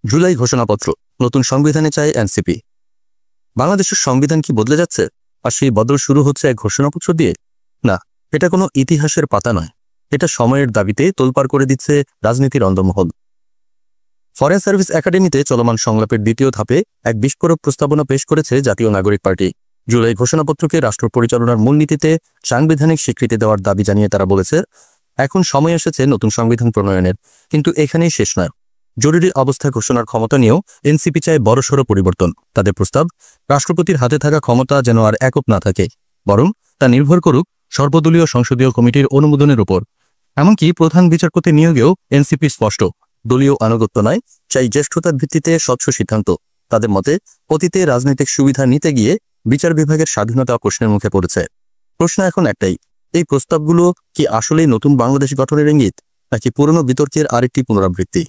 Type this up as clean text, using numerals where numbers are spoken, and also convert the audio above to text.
জুলাই ঘোষণাপত্র, নতুন সংবিধানে চায় এনসিপি। বাংলাদেশের সংবিধান কি বদলে যাচ্ছে, আর সেই বদল শুরু হচ্ছে এক ঘোষণাপত্র দিয়ে? না, এটা কোনো ইতিহাসের পাতা নয়, এটা সময়ের দাবিতে তোলপাড় করে দিচ্ছে রাজনীতির অন্দরমহল। ফরেন সার্ভিস একাডেমিতে চলমান সংলাপের দ্বিতীয় ধাপে এক বিস্ফোরক প্রস্তাবনা পেশ করেছে জাতীয় নাগরিক পার্টি। জুলাই ঘোষণাপত্রকে রাষ্ট্র পরিচালনার মূলনীতিতে সাংবিধানিক স্বীকৃতি দেওয়ার দাবি জানিয়ে তারা বলেছে, এখন সময় এসেছে নতুন সংবিধান প্রণয়নের, কিন্তু এখানেই শেষ নয়। জরুরি অবস্থা ঘোষণার ক্ষমতা নিয়েও এনসিপি চায় বড়সড় পরিবর্তন। তাদের প্রস্তাব, রাষ্ট্রপতির হাতে থাকা ক্ষমতা যেন আর একক না থাকে, বরং তা নির্ভর করুক সর্বদলীয় সংসদীয় কমিটির অনুমোদনের উপর। এমনকি প্রধান বিচারপতি নিয়োগেও এনসিপি স্পষ্ট, দলীয় আনুগত্য নয়, চাই জ্যেষ্ঠতার ভিত্তিতে স্বচ্ছ সিদ্ধান্ত। তাদের মতে, অতীতে রাজনৈতিক সুবিধা নিতে গিয়ে বিচার বিভাগের স্বাধীনতা প্রশ্নের মুখে পড়েছে। প্রশ্ন এখন একটাই, এই প্রস্তাবগুলো কি আসলেই নতুন বাংলাদেশ গঠনের ইঙ্গিত, নাকি পুরনো বিতর্কের আরেকটি পুনরাবৃত্তি?